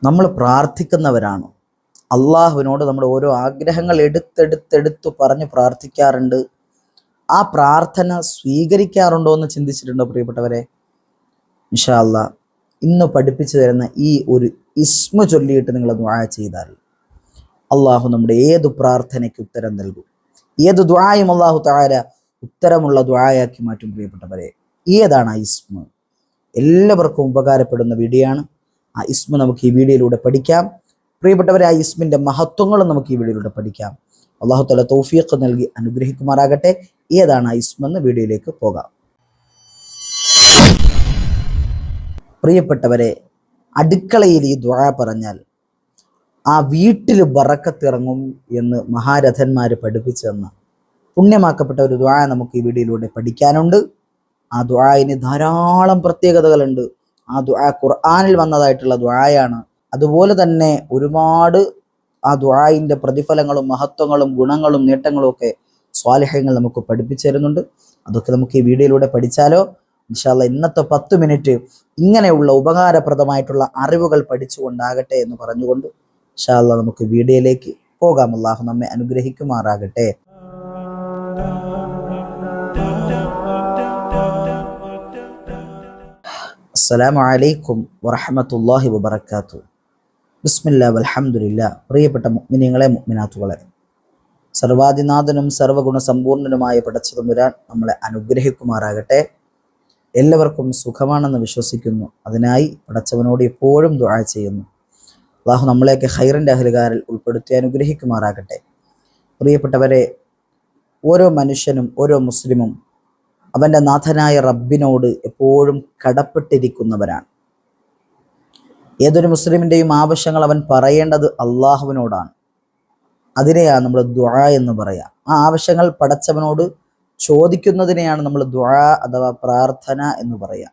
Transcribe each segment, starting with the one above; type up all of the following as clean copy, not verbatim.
നമ്മൾ പ്രാർത്ഥിക്കുന്നവരാണ്. അള്ളാഹുവിനോട് നമ്മുടെ ഓരോ ആഗ്രഹങ്ങൾ എടുത്തെടുത്തെടുത്തു പറഞ്ഞ് പ്രാർത്ഥിക്കാറുണ്ട്. ആ പ്രാർത്ഥന സ്വീകരിക്കാറുണ്ടോ എന്ന് ചിന്തിച്ചിട്ടുണ്ടോ പ്രിയപ്പെട്ടവരെ? ഇൻഷാ അല്ലാഹ് ഇന്ന് പഠിപ്പിച്ചു തരുന്ന ഈ ഒരു ഇസ്മ ചൊല്ലിയിട്ട് നിങ്ങൾ ദുആ ചെയ്താൽ അള്ളാഹു നമ്മുടെ ഏതു പ്രാർത്ഥനയ്ക്ക് ഉത്തരം നൽകും. ഏത് ദുആയും അള്ളാഹു തആല ഉത്തരമുള്ള ദുആയാക്കി മാറ്റും. പ്രിയപ്പെട്ടവരെ, ഏതാണ് ആ ഇസ്മ? എല്ലാവർക്കും ഉപകാരപ്പെടുന്ന വീഡിയോ ആണ്. ആ ഇസ്മ നമുക്ക് ഈ വീഡിയോയിലൂടെ പഠിക്കാം. പ്രിയപ്പെട്ടവരെ, ആ ഇസ്മിൻ്റെ മഹത്വങ്ങളും നമുക്ക് ഈ വീഡിയോയിലൂടെ പഠിക്കാം. അള്ളാഹു തആല തൗഫീഖ് നൽകി അനുഗ്രഹിക്കുമാറാകട്ടെ. ഏതാണ് ആ ഇസ്മെന്ന് വീഡിയോയിലേക്ക് പോകാം. പ്രിയപ്പെട്ടവരെ, അടുക്കളയിൽ ഈ ദുആ പറഞ്ഞാൽ ആ വീട്ടിൽ ബറക്കത്തിറങ്ങും എന്ന് മഹാരഥന്മാർ പഠിപ്പിച്ചു തന്ന പുണ്യമാക്കപ്പെട്ട ഒരു ദുആ നമുക്ക് ഈ വീഡിയോയിലൂടെ പഠിക്കാനുണ്ട്. ആ ദുആയിന് ധാരാളം പ്രത്യേകതകളുണ്ട്. ആ ദുആ ഖുർആനിൽ വന്നതായിട്ടുള്ള ദുആയാണ്. അതുപോലെ തന്നെ ഒരുപാട് ആ ദുആയിൻ്റെ പ്രതിഫലങ്ങളും മഹത്വങ്ങളും ഗുണങ്ങളും നേട്ടങ്ങളും ഒക്കെ സ്വാലിഹ്യങ്ങൾ നമുക്ക് പഠിപ്പിച്ചു തരുന്നുണ്ട്. അതൊക്കെ നമുക്ക് ഈ വീഡിയോയിലൂടെ പഠിച്ചാലോ? ഇൻഷാ അല്ലാഹ് ഇന്നത്തെ 10 മിനിറ്റ് ഇങ്ങനെയുള്ള ഉപകാരപ്രദമായിട്ടുള്ള അറിവുകൾ പഠിച്ചുകൊണ്ടാകട്ടെ എന്ന് പറഞ്ഞുകൊണ്ട് ഇൻഷാ അല്ലാഹ് നമുക്ക് വീഡിയോയിലേക്ക് പോകാം. അല്ലാഹു നമ്മെ അനുഗ്രഹിക്കുമാറാകട്ടെ. അസ്സലാമു അലൈക്കും വറഹ്മത്തുള്ളാഹി വബറകാതുഹു. ബിസ്മില്ലാഹി വൽഹംദുലില്ലാഹ്. പ്രിയപ്പെട്ട മുഅ്മിനീങ്ങളെ, മുഅ്മിനാത്തുകളെ, സർവാദിനാഥനും സർവഗുണ സമ്പൂർണനുമായ പടച്ചതമ്പുരാൻ നമ്മളെ അനുഗ്രഹിക്കുമാറാകട്ടെ. എല്ലാവർക്കും സുഖമാണെന്ന് വിശ്വസിക്കുന്നു. അതിനായി പടച്ചവനോട് എപ്പോഴും ദുആ ചെയ്യുന്നു. അല്ലാഹു നമ്മളെയൊക്കെ ഖൈറിൻ്റെ അഹ്ലുകാരിൽ ഉൾപ്പെടുത്തി അനുഗ്രഹിക്കുമാറാകട്ടെ. പ്രിയപ്പെട്ടവരെ, ഓരോ മനുഷ്യനും ഓരോ മുസ്ലിമും അവൻ്റെ നാഥനായ റബ്ബിനോട് എപ്പോഴും കടപ്പെട്ടിരിക്കുന്നവരാണ്. ഏതൊരു മുസ്ലിമിൻ്റെയും ആവശ്യങ്ങൾ അവൻ പറയേണ്ടത് അള്ളാഹുവിനോടാണ്. അതിനെയാണ് നമ്മൾ ദുആ എന്ന് പറയാം. ആ ആവശ്യങ്ങൾ പടച്ചവനോട് ചോദിക്കുന്നതിനെയാണ് നമ്മൾ ദുആ അഥവാ പ്രാർത്ഥന എന്ന് പറയാം.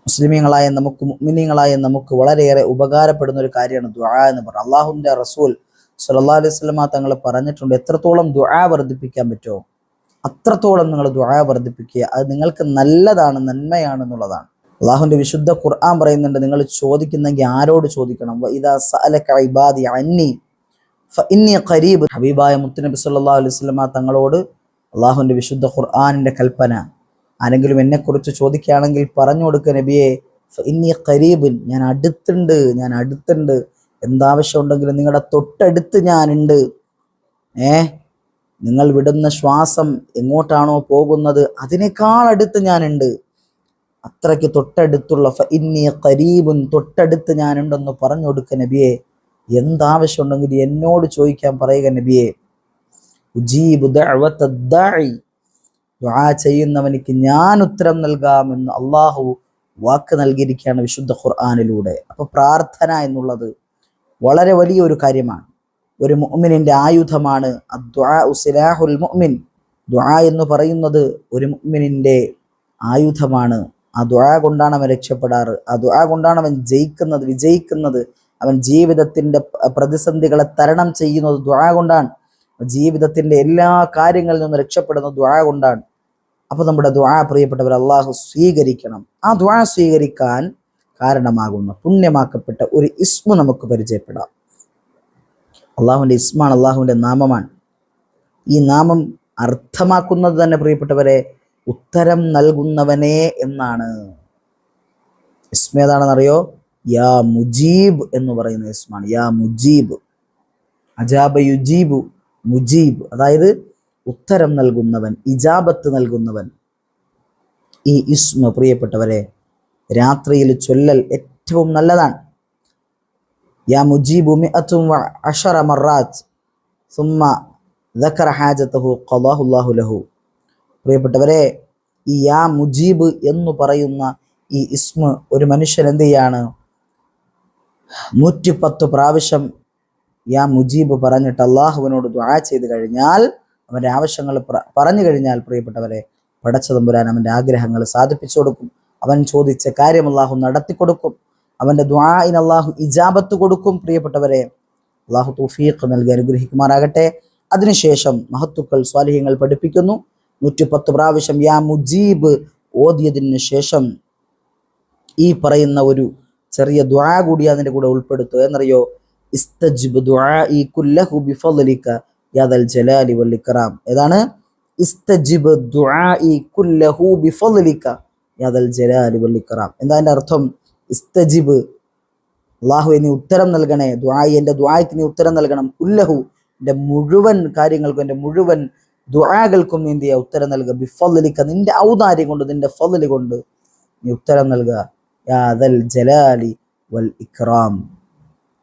മുസ്ലിമീങ്ങളായ നമുക്ക്, മുഅ്മിനീങ്ങളായ നമുക്ക് വളരെയേറെ ഉപകാരപ്പെടുന്ന ഒരു കാര്യമാണ് ദുആ എന്ന് പറയുന്നത്. അള്ളാഹുവിൻ്റെ റസൂൽ സ്വല്ലല്ലാഹു അലൈഹി വസല്ലമ തങ്ങൾ പറഞ്ഞിട്ടുണ്ട്, എത്രത്തോളം ദുആ വർദ്ധിപ്പിക്കാൻ പറ്റുമോ അത്രത്തോളം നിങ്ങൾ ദുആ വർദ്ധിപ്പിക്കുക. അത് നിങ്ങൾക്ക് നല്ലതാണ്, നന്മയാണെന്നുള്ളതാണ്. അള്ളാഹുവിൻ്റെ വിശുദ്ധ ഖുർആൻ പറയുന്നുണ്ട്, നിങ്ങൾ ചോദിക്കുന്നെങ്കിൽ ആരോട് ചോദിക്കണം? വഇദാ സഅലക ഇബാദി അന്നി ഫഇന്നി ഖരീബ്. ഹബീബായ മുത്തുനബി സല്ലല്ലാഹു അലൈഹി വസല്ലമ തങ്ങളോട് അള്ളാഹുവിൻ്റെ വിശുദ്ധ ഖുർആനിൻ്റെ കൽപ്പന, ആരെങ്കിലും എന്നെക്കുറിച്ച് ചോദിക്കുകയാണെങ്കിൽ പറഞ്ഞു കൊടുക്കുക നബിയെ, ഫഇന്നി ഖരീബ്, ഞാൻ അടുത്തുണ്ട്. എന്താവശ്യം ഉണ്ടെങ്കിലും നിങ്ങളുടെ തൊട്ടടുത്ത് ഞാനുണ്ട്. നിങ്ങൾ വിടുന്ന ശ്വാസം എങ്ങോട്ടാണോ പോകുന്നത് അതിനേക്കാൾ അടുത്ത് ഞാനുണ്ട്. അത്രയ്ക്ക് തൊട്ടടുത്തുള്ള ഫഇന്നി ഖരീബുൻ, തൊട്ടടുത്ത് ഞാനുണ്ടെന്ന് പറഞ്ഞു കൊടുക്കുക നബിയെ. എന്താവശ്യം ഉണ്ടെങ്കിൽ എന്നോട് ചോദിക്കാൻ പറയുക നബിയെ. ഉജീബു ദഅവത ദാഇ, ദുആ ചെയ്യുന്നവനിക്ക് ഞാൻ ഉത്തരം നൽകാമെന്ന് അള്ളാഹു വാക്ക് നൽകിയിരിക്കുകയാണ് വിശുദ്ധ ഖുർആനിലൂടെ. അപ്പോൾ പ്രാർത്ഥന എന്നുള്ളത് വളരെ വലിയൊരു കാര്യമാണ്. ഒരു മുഅ്മിനിൻ്റെ ആയുധമാണ്. അദ്ദുആഉ സിലാഹുൽ മുഅ്മിൻ. ദുആ എന്ന് പറയുന്നത് ഒരു മുഅ്മിനിൻ്റെ ആയുധമാണ്. ആ ദുആ കൊണ്ടാണ് അവൻ രക്ഷപ്പെടാറ്. ആ ദുആ കൊണ്ടാണ് അവൻ വിജയിക്കുന്നത്. അവൻ ജീവിതത്തിൻ്റെ പ്രതിസന്ധികളെ തരണം ചെയ്യുന്നത് ദുആ കൊണ്ടാണ്. ജീവിതത്തിൻ്റെ എല്ലാ കാര്യങ്ങളിൽ നിന്നും രക്ഷപ്പെടുന്നത് ദുആ കൊണ്ടാണ്. അപ്പോൾ നമ്മുടെ ദുആ പ്രിയപ്പെട്ടവർ അള്ളാഹു സ്വീകരിക്കണം. ആ ദുആ സ്വീകരിക്കാൻ കാരണമാകുന്ന പുണ്യമാക്കപ്പെട്ട ഒരു ഇസ്മു നമുക്ക് പരിചയപ്പെടാം. അള്ളാഹുവിൻ്റെ ഇസ്മാണ്, അള്ളാഹുവിൻ്റെ നാമമാണ്. ഈ നാമം അർത്ഥമാക്കുന്നത് തന്നെ പ്രിയപ്പെട്ടവരെ ഉത്തരം നൽകുന്നവനെ എന്നാണ്. ഇസ്മ ഏതാണെന്നറിയോ? യാ മുജീബ് എന്ന് പറയുന്ന ഇസ്മാണ്. യാ മുജീബ്, അജാബ യുജീബു, മുജീബ്, അതായത് ഉത്തരം നൽകുന്നവൻ, ഇജാബത്ത് നൽകുന്നവൻ. ഈ ഇസ്മ പ്രിയപ്പെട്ടവരെ രാത്രിയിൽ ചൊല്ലൽ ഏറ്റവും നല്ലതാണ്. യാ മുജീബു മിഅത്തും വഅശറ മറാത്ത് സുമ്മ ദക്കറ ഹാജതഹു ഖളാഹുല്ലാഹു ലഹു. പ്രിയപ്പെട്ടവരെ, ഈ യാ മുജീബ് എന്ന് പറയുന്ന ഈ ഇസ്മ ഒരു മനുഷ്യൻ എന്ത് ചെയ്യാണ്? 110 പ്രാവശ്യം യാ മുജീബ് പറഞ്ഞിട്ട് അള്ളാഹുവിനോട് ദുആ ചെയ്ത് കഴിഞ്ഞാൽ, അവൻ്റെ ആവശ്യങ്ങൾ പറഞ്ഞു കഴിഞ്ഞാൽ പ്രിയപ്പെട്ടവരെ പടച്ചതമ്പുരാൻ അവൻ്റെ ആഗ്രഹങ്ങൾ സാധിപ്പിച്ചു കൊടുക്കും. അവൻ ചോദിച്ച കാര്യം അള്ളാഹു നടത്തി കൊടുക്കും. അവൻ്റെ ദുആഇന് അള്ളാഹു ഇജാബത്ത് കൊടുക്കും. പ്രിയപ്പെട്ടവരെ, അള്ളാഹു തൗഫീഖ് നൽകി അനുഗ്രഹിക്കുമാറാകട്ടെ. അതിനുശേഷം മഹത്തുക്കൾ സ്വാലിഹ്യങ്ങൾ പഠിപ്പിക്കുന്നു, 110 പ്രാവശ്യം യാ മുജീബ് ഓതിയതിന് ശേഷം ഈ പറയുന്ന ഒരു ചെറിയ ദുആ കൂടി അതിന്റെ കൂടെ ഉൾപ്പെടുത്തുക. എന്നറിയോ? ഇസ്തജിബ് ദുആഇ കുല്ലഹു ബിഫദ്ലിക യാ ദൽ ജലാലി വൽ ഇക്റാം. ഏതാണ്? ഇസ്തജിബ് ദുആഇ കുല്ലഹു ബിഫദ്ലിക യാ ദൽ ജലാലി വൽ ഇക്റാം. എന്താ അതിന്റെ അർത്ഥം? ഇസ്തജിബ്, അല്ലാഹുവേ നീ ഉത്തരം നൽകണേ, ദുആഇ എൻ്റെ ദുആയ്ക്ക് നീ ഉത്തരം നൽകണം, കുല്ലഹു എൻ്റെ മുഴുവൻ കാര്യങ്ങൾക്കും എൻ്റെ മുഴുവൻ ദുആകൾക്കും നീ എന്ത് ചെയ്യുക? ഉത്തരം നൽകുക, ബിഫദ്ലിക നിന്റെ ഔദാര്യം കൊണ്ട്, നിന്റെ ഫദ്ല് കൊണ്ട് നീ ഉത്തരം നൽകുക, യാ ദൽ ജലാലി വൽ ഇക്റാം,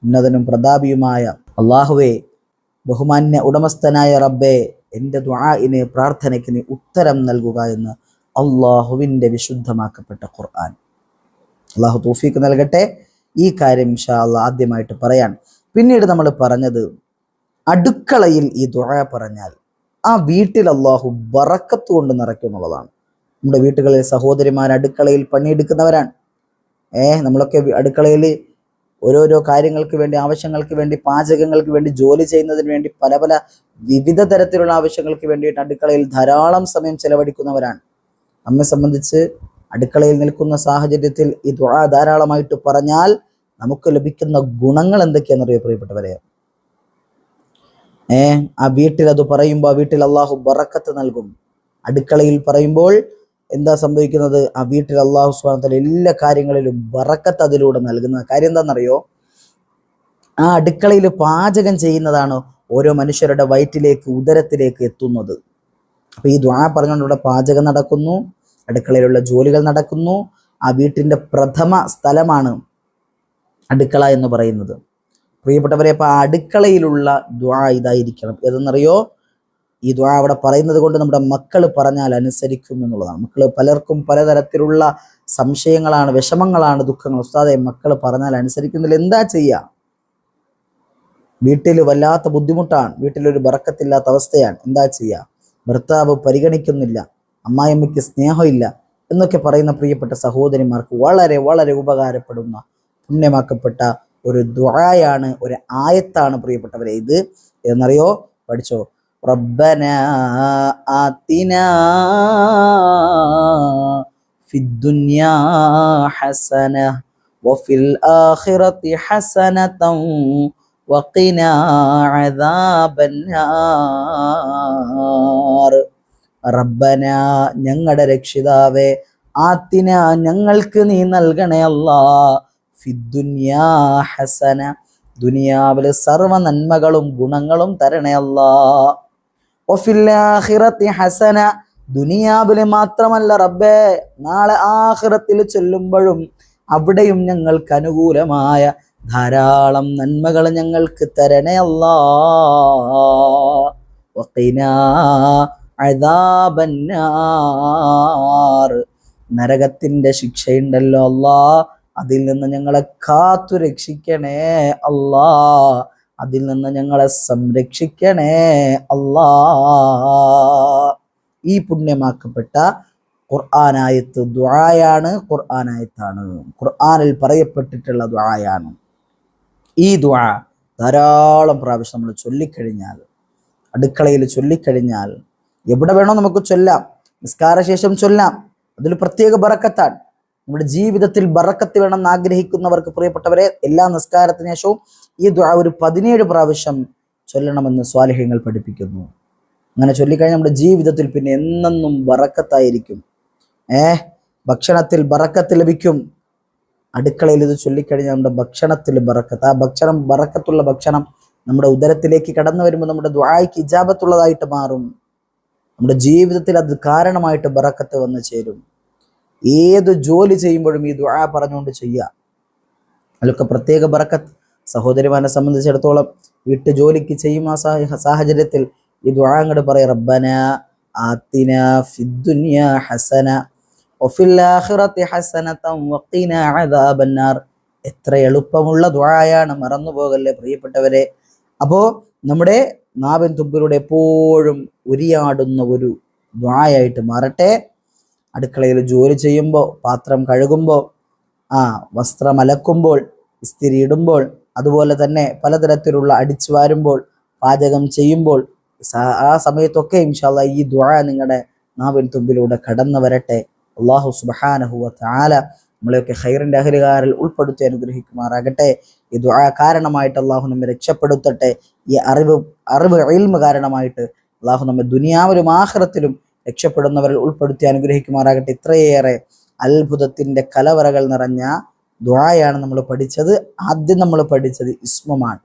ഉന്നതനും പ്രതാപിയുമായ അല്ലാഹുവേ, ബഹുമാന്യ ഉടമസ്ഥനായ റബ്ബേ, എൻ്റെ ദുആഇന്, പ്രാർത്ഥനയ്ക്ക് നീ ഉത്തരം നൽകുക എന്ന് അള്ളാഹുവിൻ്റെ വിശുദ്ധമാക്കപ്പെട്ട ഖുർആൻ. അള്ളാഹു തൗഫീഖ് നൽകട്ടെ. ഈ കാര്യം ഇൻഷാ അല്ലാഹ് ആദ്യമായിട്ട് പറയാൻ. പിന്നീട് നമ്മൾ പറഞ്ഞത്, അടുക്കളയിൽ ഈ ദുആ പറഞ്ഞാൽ ആ വീട്ടിൽ അള്ളാഹു ബറക്കത്ത് കൊണ്ട് നിറയ്ക്കും എന്നുള്ളതാണ്. നമ്മുടെ വീട്ടുകളിൽ സഹോദരിമാർ അടുക്കളയിൽ പണിയെടുക്കുന്നവരാണ്. നമ്മളൊക്കെ അടുക്കളയിൽ ഓരോരോ കാര്യങ്ങൾക്ക് വേണ്ടി, ആവശ്യങ്ങൾക്ക് വേണ്ടി, പാചകങ്ങൾക്ക് വേണ്ടി, ജോലി ചെയ്യുന്നതിന് വേണ്ടി, പല പല വിവിധ തരത്തിലുള്ള ആവശ്യങ്ങൾക്ക് വേണ്ടിയിട്ട് അടുക്കളയിൽ ധാരാളം സമയം ചെലവഴിക്കുന്നവരാണ്. നമ്മെ സംബന്ധിച്ച് അടുക്കളയിൽ നിൽക്കുന്ന സാഹചര്യത്തിൽ ഈ ദുആ ധാരാളമായിട്ട് പറഞ്ഞാൽ നമുക്ക് ലഭിക്കുന്ന ഗുണങ്ങൾ എന്തൊക്കെയാണെന്നറിയോ പ്രിയപ്പെട്ടവരെ? ആ വീട്ടിൽ അത് പറയുമ്പോൾ ആ വീട്ടിൽ അള്ളാഹു ബറക്കത്ത് നൽകും. അടുക്കളയിൽ പറയുമ്പോൾ എന്താ സംഭവിക്കുന്നത്? ആ വീട്ടിൽ അള്ളാഹു സുബ്ഹാനഹു വ തആല എല്ലാ കാര്യങ്ങളിലും ബറക്കത്ത് അതിലൂടെ നൽകുന്ന കാര്യം എന്താണെന്നറിയോ? ആ അടുക്കളയിൽ പാചകം ചെയ്യുന്നതാണ് ഓരോ മനുഷ്യരുടെ വയറ്റിലേക്ക്, ഉദരത്തിലേക്ക് എത്തുന്നത്. അപ്പൊ ഈ ദുആ പറഞ്ഞുകൊണ്ട് ഇവിടെ പാചകം നടക്കുന്നു, അടുക്കളയിലുള്ള ജോലികൾ നടക്കുന്നു. ആ വീട്ടിന്റെ പ്രഥമ സ്ഥലമാണ് അടുക്കള എന്ന് പറയുന്നത്. പ്രിയപ്പെട്ടവരെ, അപ്പൊ ആ അടുക്കളയിലുള്ള ദുആ ഇതായിരിക്കണം. ഏതെന്നറിയോ? ഈ ദുആ അവിടെ പറയുന്നത് കൊണ്ട് നമ്മുടെ മക്കൾ പറഞ്ഞാൽ അനുസരിക്കും എന്നുള്ളതാണ്. മക്കൾ പലർക്കും പലതരത്തിലുള്ള സംശയങ്ങളാണ്, വിഷമങ്ങളാണ്, ദുഃഖങ്ങൾ. ഉസ്താദേ, മക്കൾ പറഞ്ഞാൽ അനുസരിക്കുന്നില്ല, എന്താ ചെയ്യുക? വീട്ടിൽ വല്ലാത്ത ബുദ്ധിമുട്ടാണ്, വീട്ടിലൊരു ബറക്കത്തില്ലാത്ത അവസ്ഥയാണ്, എന്താ ചെയ്യുക? ഭർത്താവ് പരിഗണിക്കുന്നില്ല, അമ്മായിയമ്മയ്ക്ക് സ്നേഹമില്ല എന്നൊക്കെ പറയുന്ന പ്രിയപ്പെട്ട സഹോദരിമാർക്ക് വളരെ വളരെ ഉപകാരപ്പെടുന്ന പുണ്യമാക്കപ്പെട്ട ഒരു ദുആയാണ്, ഒരു ആയത്താണ് പ്രിയപ്പെട്ടവരെ ഇത്. എന്നറിയോ? പഠിച്ചോ. റബ്ബനാ ആതിനാ ഫിദ്ദുനിയാ ഹസന വഫിൽ ആഖിറതി ഹസനതൻ വഖിനാ അദാബന്നാർ. റബ്ബനാ, ഞങ്ങളുടെ രക്ഷിതാവേ, ആതിന, ഞങ്ങൾക്ക് നീ നൽകണേ അല്ലാ, ഫിദ്ദുനിയാ ഹസന, ദുനിയാവിലെ സർവ നന്മകളും ഗുണങ്ങളും തരണേ അല്ലാ, വഫിൽ ആഖിറതി ഹസന, ദുനിയാവിലെ മാത്രമല്ല റബ്ബേ, നാളെ ആഖിറത്തിൽ ചെല്ലുമ്പോഴും അവിടെയും ഞങ്ങൾക്ക് അനുകൂലമായ ധാരാളം നന്മകൾ ഞങ്ങൾക്ക് തരണേ അല്ലാ, വഖിനാ അദാബന്നാർ, നരകത്തിന്റെ ശിക്ഷയുണ്ടല്ലോ അല്ലാ, അതിൽ നിന്ന് ഞങ്ങളെ കാത്തു രക്ഷിക്കണേ അല്ലാ, അതിൽ നിന്ന് ഞങ്ങളെ സംരക്ഷിക്കണേ അല്ലാ. ഈ പുണ്യമാക്കപ്പെട്ട ഖുർആനായത്ത് ദുആയാണ്, ഖുർആനായത്താണ്, ഖുർആനിൽ പറയപ്പെട്ടിട്ടുള്ള ദുആയാണ്. ഈ ദുആ ധാരാളം പ്രാവശ്യം നമ്മൾ ചൊല്ലിക്കഴിഞ്ഞാൽ, അടുക്കളയിൽ ചൊല്ലിക്കഴിഞ്ഞാൽ, എവിടെ വേണോ നമുക്ക് ചൊല്ലാം, നിസ്കാരശേഷം ചൊല്ലാം, അതിൽ പ്രത്യേക ബറക്കത്താണ്. നമ്മുടെ ജീവിതത്തിൽ ബറക്കത്ത് വേണമെന്ന് ആഗ്രഹിക്കുന്നവർക്ക് പ്രിയപ്പെട്ടവരെ, എല്ലാ നിസ്കാരത്തിന് ശേഷവും ഈ ദുആ ഒരു 17 പ്രാവശ്യം ചൊല്ലണമെന്ന് സ്വാലിഹ്യങ്ങൾ പഠിപ്പിക്കുന്നു. അങ്ങനെ ചൊല്ലിക്കഴിഞ്ഞാൽ നമ്മുടെ ജീവിതത്തിൽ പിന്നെ എന്നെന്നും ബറക്കത്തായിരിക്കും. ഭക്ഷണത്തിൽ ബറക്കത്ത് ലഭിക്കും. അടുക്കളയിൽ ഇത് ചൊല്ലിക്കഴിഞ്ഞാൽ നമ്മുടെ ഭക്ഷണത്തിൽ ബറക്കത്ത്, ആ ഭക്ഷണം, ബറക്കത്തുള്ള ഭക്ഷണം നമ്മുടെ ഉദരത്തിലേക്ക് കടന്നു വരുമ്പോൾ നമ്മുടെ ദുആയ്ക്ക് ഇജാബത്തുള്ളതായിട്ട് മാറും. നമ്മുടെ ജീവിതത്തിൽ അത് കാരണമായിട്ട് ബറക്കത്ത് വന്ന് ചേരും. ഏത് ജോലി ചെയ്യുമ്പോഴും ഈ ദുആ പറഞ്ഞുകൊണ്ട് ചെയ്യുക, അതിലൊക്കെ പ്രത്യേക ബറക്കത്ത്. സഹോദരിമാരെ സംബന്ധിച്ചിടത്തോളം വീട്ടു ജോലിക്ക് ചെയ്യും ആ സാഹചര്യത്തിൽ ഈ ദുആ അങ്ങോട്ട് പറയാം, റബ്ബനാ ആതിനാ ഫിദ്ദുനിയാ ഹസന വഫിൽ ആഖിറതി ഹസനതൻ വഖിനാ അദാബന്നാർ. എത്ര എളുപ്പമുള്ള ദുആയാണ്, മറന്നു പോകല്ലേ പ്രിയപ്പെട്ടവരെ. അപ്പോൾ നമ്മുടെ നാവിൻ തുമ്പിലൂടെ എപ്പോഴും ഉരിയാടുന്ന ഒരു ദുആയായിട്ട് മാറട്ടെ. അടുക്കളയിൽ ജോലി ചെയ്യുമ്പോൾ, പാത്രം കഴുകുമ്പോൾ, വസ്ത്രം അലക്കുമ്പോൾ, ഇസ്തിരി ഇടുമ്പോൾ, അതുപോലെ തന്നെ പലതരത്തിലുള്ള അടിച്ചു വാരുമ്പോൾ, പാചകം ചെയ്യുമ്പോൾ, ആ സമയത്തൊക്കെ ഇൻഷാ അല്ലാഹ് ഈ ദുആ നിങ്ങളുടെ നാവിൻ തുമ്പിലൂടെ കടന്നു വരട്ടെ. അല്ലാഹു സുബ്ഹാനഹു വ തആല നമ്മളെയൊക്കെ ഖൈറിന്റെ അഹലുകാരിൽ ഉൾപ്പെടുത്തി അനുഗ്രഹിക്കുമാറാകട്ടെ. ഈ ദുആ കാരണമായിട്ട് അള്ളാഹു നമ്മെ രക്ഷപ്പെടുത്തട്ടെ. ഈ അറിവ് ഇൽമ് കാരണമായിട്ട് അള്ളാഹു നമ്മെ ദുനിയാവിലും ആഖിറത്തിലും രക്ഷപ്പെടുന്നവരിൽ ഉൾപ്പെടുത്തി അനുഗ്രഹിക്കുമാറാകട്ടെ. ഇത്രയേറെ അത്ഭുതത്തിന്റെ കലവറകൾ നിറഞ്ഞ ദുആയാണ് നമ്മൾ പഠിച്ചത്. ആദ്യം നമ്മൾ പഠിച്ചത് ഇസ്മമാണ്.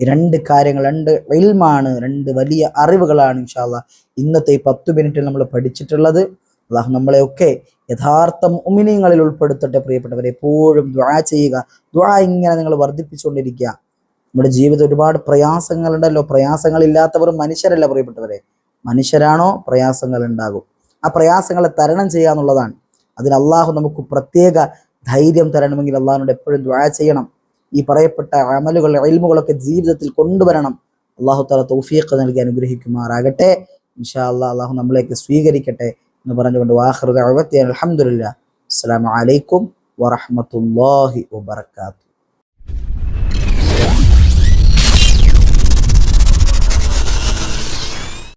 രണ്ട് കാര്യങ്ങൾ, രണ്ട് ഇൽമാണ്, രണ്ട് വലിയ അറിവുകളാണ് ഇൻഷാ അല്ലാഹ് ഇന്നത്തെ ഈ 10 മിനിറ്റിൽ നമ്മൾ പഠിച്ചിട്ടുള്ളത്. അള്ളാഹു നമ്മളെയൊക്കെ യഥാർത്ഥ മുഅ്മിനീങ്ങളിൽ ഉൾപ്പെടുത്തട്ടെ. പ്രിയപ്പെട്ടവരെ, എപ്പോഴും ദുആ ചെയ്യുക. ദുആ ഇങ്ങനെ നിങ്ങൾ വർദ്ധിപ്പിച്ചുകൊണ്ടിരിക്കുക. നമ്മുടെ ജീവിതം ഒരുപാട് പ്രയാസങ്ങളുണ്ടല്ലോ. പ്രയാസങ്ങളില്ലാത്തവർ മനുഷ്യരല്ല പ്രിയപ്പെട്ടവരെ. മനുഷ്യരാണോ പ്രയാസങ്ങൾ ഉണ്ടാകും. ആ പ്രയാസങ്ങളെ തരണം ചെയ്യുക എന്നുള്ളതാണ്. അതിന് അള്ളാഹു നമുക്ക് പ്രത്യേക ധൈര്യം തരണമെങ്കിൽ അള്ളാഹുവിനോട് എപ്പോഴും ദുആ ചെയ്യണം. ഈ പറയപ്പെട്ട അമലുകൾ ഇൽമുകളൊക്കെ ജീവിതത്തിൽ കൊണ്ടുവരണം. അള്ളാഹു തആല തൗഫീഖ് നൽകി അനുഗ്രഹിക്കുമാറാകട്ടെ. ഇൻഷാ അല്ലാഹ് അള്ളാഹു നമ്മളെയൊക്കെ സ്വീകരിക്കട്ടെ എന്ന് പറഞ്ഞുകൊണ്ട് വാഖിറു ദഅവതി അൽഹംദുലില്ലാഹ്. അസ്സലാമു അലൈക്കും വറഹ്മത്തുള്ളാഹി വബറകാതുഹു.